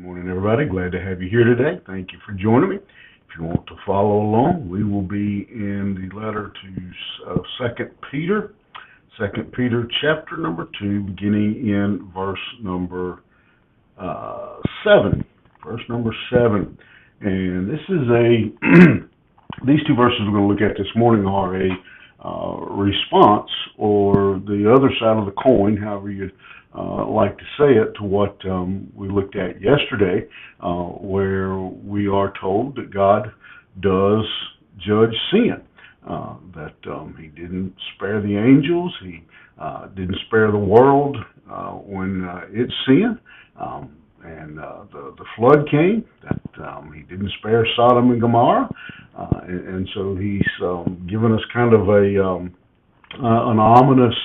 Morning, everybody. Glad to have you here today. Thank you for joining me. If you want to follow along, we will be in the letter to Second Peter, Second Peter chapter number 2, beginning in verse number 7. Verse number 7. And this is these two verses we're going to look at this morning are a response, or the other side of the coin, however you like to say it, to what we looked at yesterday, where we are told that God does judge sin, that He didn't spare the angels, He didn't spare the world when it sinned, and the flood came, that He didn't spare Sodom and Gomorrah, and so He's given us kind of an ominous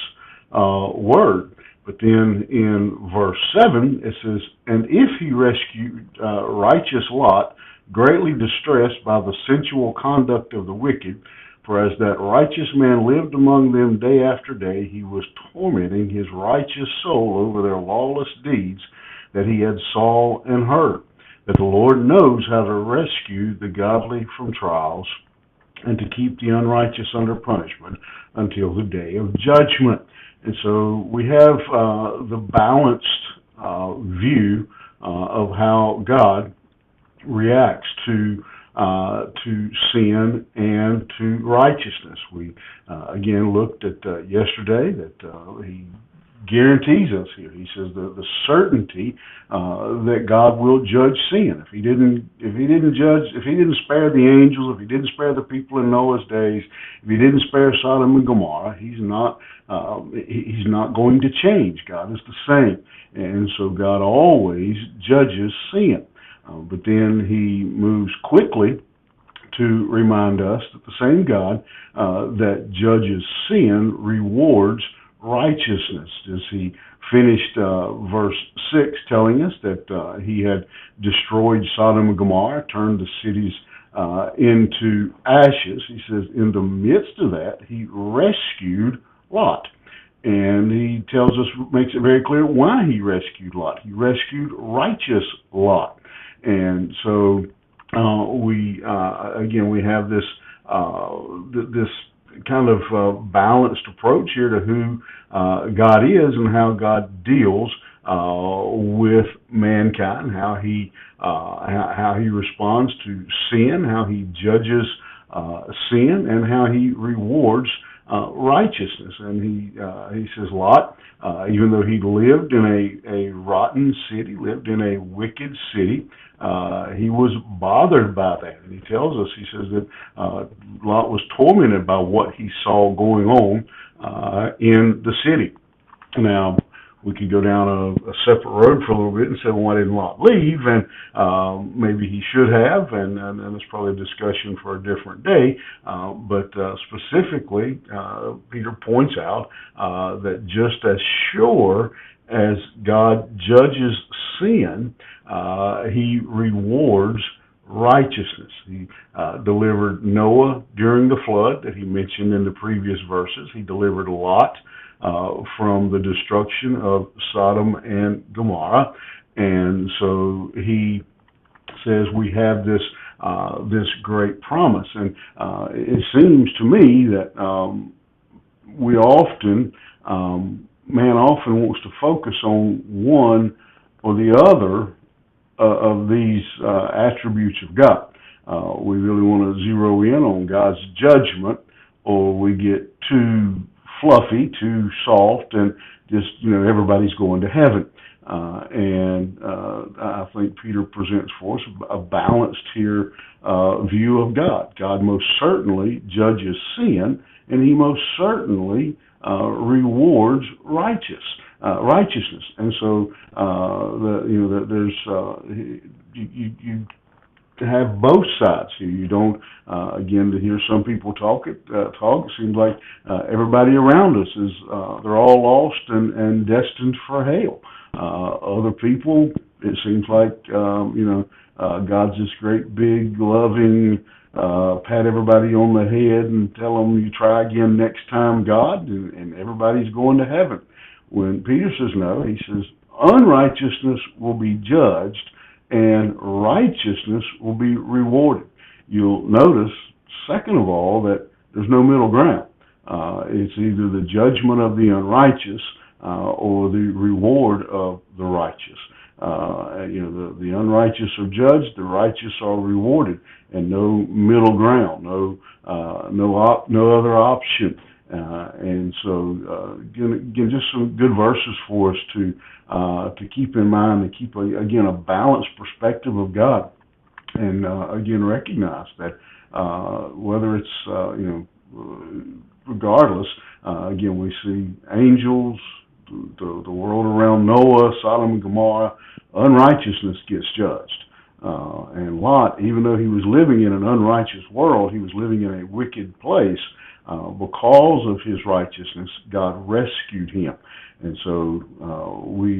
word. But then in verse 7, it says, "And if He rescued righteous Lot, greatly distressed by the sensual conduct of the wicked, for as that righteous man lived among them day after day, he was tormenting his righteous soul over their lawless deeds that he had saw and heard. That the Lord knows how to rescue the godly from trials, and to keep the unrighteous under punishment until the day of judgment." And so we have the balanced view of how God reacts to sin and to righteousness. We again looked at yesterday that He guarantees us here. He says the certainty that God will judge sin. If He didn't spare the angels, if He didn't spare the people in Noah's days, if He didn't spare Sodom and Gomorrah, He's not going to change. God is the same, and so God always judges sin. But then He moves quickly to remind us that the same God that judges sin rewards righteousness. As He finished verse 6 telling us that He had destroyed Sodom and Gomorrah, turned the cities into ashes. He says in the midst of that He rescued Lot. And He tells us, makes it very clear why He rescued Lot. He rescued righteous Lot. And so we have this kind of balanced approach here to who God is and how God deals with mankind, how He responds to sin, how He judges sin, and how He rewards righteousness. And he says Lot, even though he lived in a rotten city, lived in a wicked city, he was bothered by that. And he tells us, he says that Lot was tormented by what he saw going on in the city. Now, we could go down a separate road for a little bit and say, well, why didn't Lot leave? And maybe he should have, and it's probably a discussion for a different day. But specifically, Peter points out that just as sure as God judges sin, He rewards righteousness. He delivered Noah during the flood that He mentioned in the previous verses. He delivered Lot from the destruction of Sodom and Gomorrah. And so He says we have this great promise. And it seems to me that we often, man often wants to focus on one or the other of these attributes of God. We really want to zero in on God's judgment, or we get too fluffy, too soft, and just, everybody's going to heaven. And I think Peter presents for us a balanced here view of God. God most certainly judges sin, and He most certainly rewards righteousness. And so you have both sides here. You don't, again, to hear some people talk, it seems like everybody around us is, they're all lost and destined for hell. Other people, it seems like, God's this great, big, loving, pat everybody on the head and tell them you try again next time, God, and everybody's going to heaven. When Peter says no, he says unrighteousness will be judged, and righteousness will be rewarded. You'll notice, second of all, that there's no middle ground. It's either the judgment of the unrighteous or the reward of the righteous. The unrighteous are judged, the righteous are rewarded, and no middle ground, no other option. And so, again, just some good verses for us to keep in mind, to keep a balanced perspective of God, and again recognize that whether it's regardless, again we see angels, the world around Noah, Sodom and Gomorrah, unrighteousness gets judged. And Lot, even though he was living in an unrighteous world, he was living in a wicked place. Because of his righteousness, God rescued him. And so we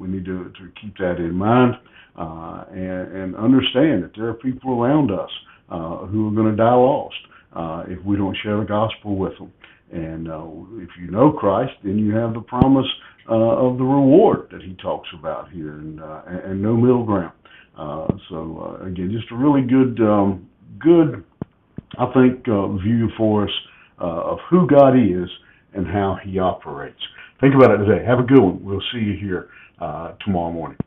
need to keep that in mind and understand that there are people around us who are going to die lost if we don't share the gospel with them. And if you know Christ, then you have the promise of the reward that he talks about here, and no middle ground. So again, just a really good, I think, view for us of who God is and how he operates. Think about it today. Have a good one. We'll see you here tomorrow morning.